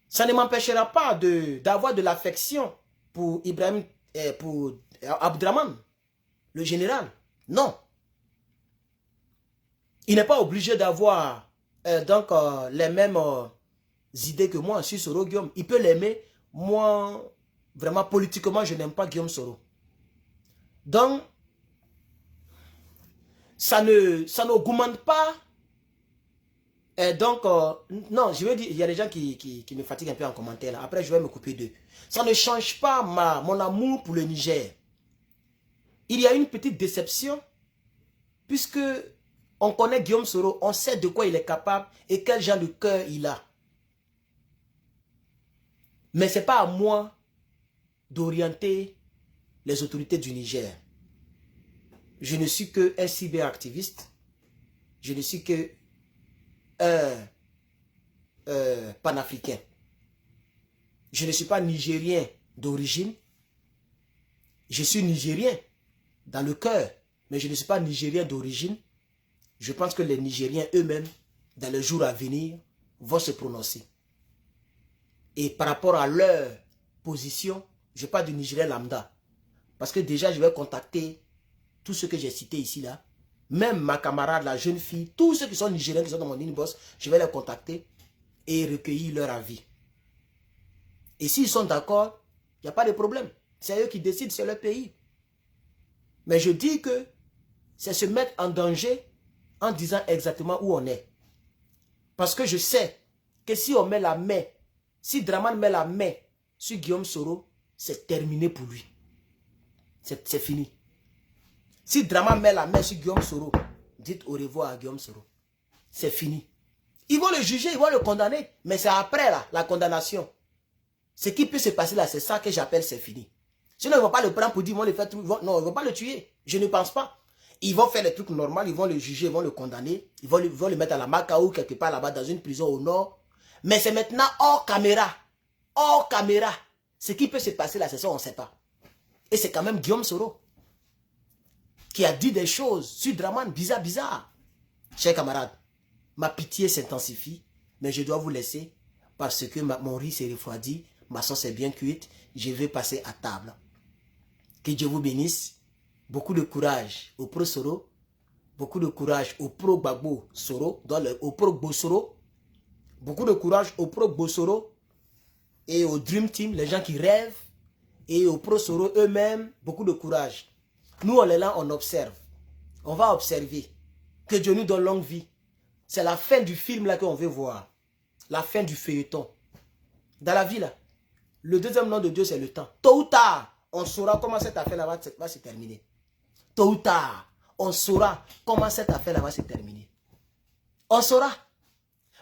Ça ne m'empêchera pas d'avoir de l'affection pour Ibrahim, pour Abdraman, le général. Non. Il n'est pas obligé d'avoir les mêmes idées que moi sur Soro Guillaume. Il peut l'aimer. Moi, vraiment, politiquement, je n'aime pas Guillaume Soro. Donc, ça n'augmente pas. Donc, non, je veux dire, il y a des gens qui me fatiguent un peu en commentaire. Là. Après, je vais me couper d'eux. Ça ne change pas mon amour pour le Niger. Il y a une petite déception, puisque on connaît Guillaume Soro, on sait de quoi il est capable et quel genre de cœur il a. Mais ce n'est pas à moi d'orienter les autorités du Niger. Je ne suis qu'un cyberactiviste. Je ne suis que panafricain. Je ne suis pas nigérien d'origine. Je suis nigérien dans le cœur, mais je ne suis pas nigérien d'origine. Je pense que les Nigériens eux-mêmes, dans les jours à venir, vont se prononcer. Et par rapport à leur position, je parle du Nigérien lambda. Parce que déjà, je vais contacter tous ceux que j'ai cités ici, là. Même ma camarade, la jeune fille, tous ceux qui sont Nigériens, qui sont dans mon inbox, je vais les contacter et recueillir leur avis. Et s'ils sont d'accord, il n'y a pas de problème. C'est eux qui décident, c'est leur pays. Mais je dis que c'est se mettre en danger en disant exactement où on est. Parce que je sais que si on met la main, si Draman met la main sur Guillaume Soro, c'est terminé pour lui. C'est fini. Si Draman met la main sur Guillaume Soro, dites au revoir à Guillaume Soro. C'est fini. Ils vont le juger, ils vont le condamner. Mais c'est après là, la condamnation. Ce qui peut se passer là, c'est ça que j'appelle c'est fini. Sinon, ils ne vont pas le prendre pour dire, ils vont le faire tout. Non, ils ne vont pas le tuer. Je ne pense pas. Ils vont faire les trucs normaux, ils vont le juger, ils vont le condamner. Ils vont le mettre à la Macao, quelque part là-bas, dans une prison au nord. Mais c'est maintenant hors caméra. Hors caméra. Ce qui peut se passer là, c'est ça, on ne sait pas. Et c'est quand même Guillaume Soro qui a dit des choses sur Draman bizarres. Chers camarades, ma pitié s'intensifie, mais je dois vous laisser parce que mon riz s'est refroidi, ma sauce est bien cuite, je vais passer à table. Que Dieu vous bénisse. Beaucoup de courage au pro Soro, beaucoup de courage au pro Gbagbo Soro, au pro Gbosoro, beaucoup de courage au pro Gbosoro et au Dream Team, les gens qui rêvent, et au pro Soro eux-mêmes, beaucoup de courage. Nous, on est là, on observe. On va observer. Que Dieu nous donne longue vie. C'est la fin du film là qu'on veut voir. La fin du feuilleton. Dans la vie là, le deuxième nom de Dieu, c'est le temps. Tôt ou tard, on saura comment cette affaire-là va se terminer. Tôt ou tard, on saura comment cette affaire-là va se terminer. On saura.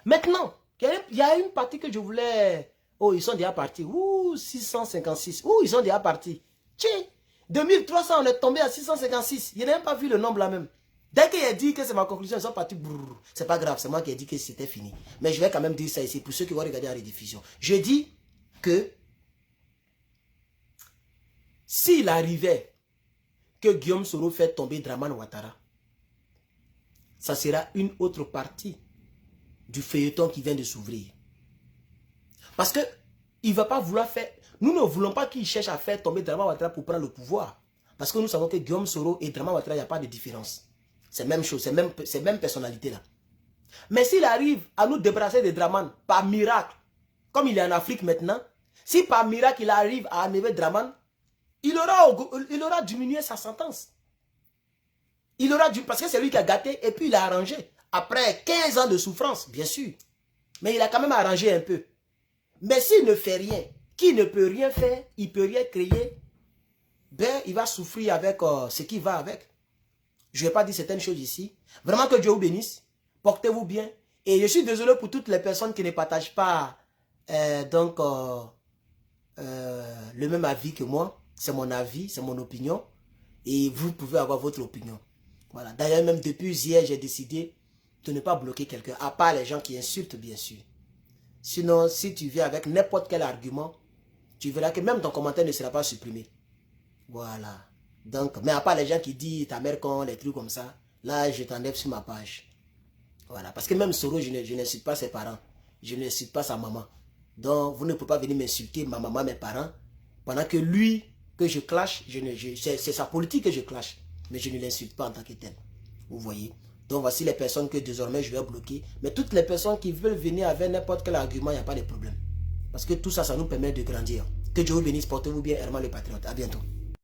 Maintenant, il y a une partie que je voulais... Oh, ils sont déjà partis. Ouh, 656. Ouh, ils sont déjà partis. Tiens, 2300, on est tombé à 656. Il n'a même pas vu le nombre là même. Dès qu'il a dit que c'est ma conclusion, ils sont partis. C'est pas grave, c'est moi qui ai dit que c'était fini. Mais je vais quand même dire ça ici pour ceux qui vont regarder la rediffusion. Je dis que s'il arrivait que Guillaume Soro fait tomber Draman Ouattara, ça sera une autre partie du feuilleton qui vient de s'ouvrir. Parce que il ne va pas vouloir faire... Nous ne voulons pas qu'il cherche à faire tomber Draman Ouattara pour prendre le pouvoir. Parce que nous savons que Guillaume Soro et Draman Ouattara, il n'y a pas de différence. C'est la même chose, c'est même personnalité là. Mais s'il arrive à nous débarrasser de Draman par miracle, comme il est en Afrique maintenant, si par miracle il arrive à enlever Draman, il aura diminué sa sentence. Il aura dû, parce que c'est lui qui a gâté et puis il a arrangé. Après 15 ans de souffrance, bien sûr. Mais il a quand même arrangé un peu. Mais s'il ne fait rien, qui ne peut rien faire, il ne peut rien créer, ben il va souffrir avec ce qui va avec. Je ne vais pas dire certaines choses ici. Vraiment que Dieu vous bénisse. Portez-vous bien. Et je suis désolé pour toutes les personnes qui ne partagent pas le même avis que moi. C'est mon avis, c'est mon opinion. Et vous pouvez avoir votre opinion. Voilà. D'ailleurs, même depuis hier, j'ai décidé de ne pas bloquer quelqu'un. À part les gens qui insultent, bien sûr. Sinon, si tu viens avec n'importe quel argument, tu verras que même ton commentaire ne sera pas supprimé. Voilà. Donc, mais à part les gens qui disent ta mère con, les trucs comme ça, là, je t'enlève sur ma page. Voilà. Parce que même Soro, je n'insulte pas ses parents. Je n'insulte pas sa maman. Donc, vous ne pouvez pas venir m'insulter, ma maman, mes parents, pendant que lui, que je clash, c'est sa politique que je clash. Mais je ne l'insulte pas en tant que tel. Vous voyez. Donc, voici les personnes que désormais je vais bloquer. Mais toutes les personnes qui veulent venir avec n'importe quel argument, il n'y a pas de problème. Parce que tout ça, ça nous permet de grandir. Que Dieu vous bénisse, portez-vous bien, Herman le Patriote. À bientôt.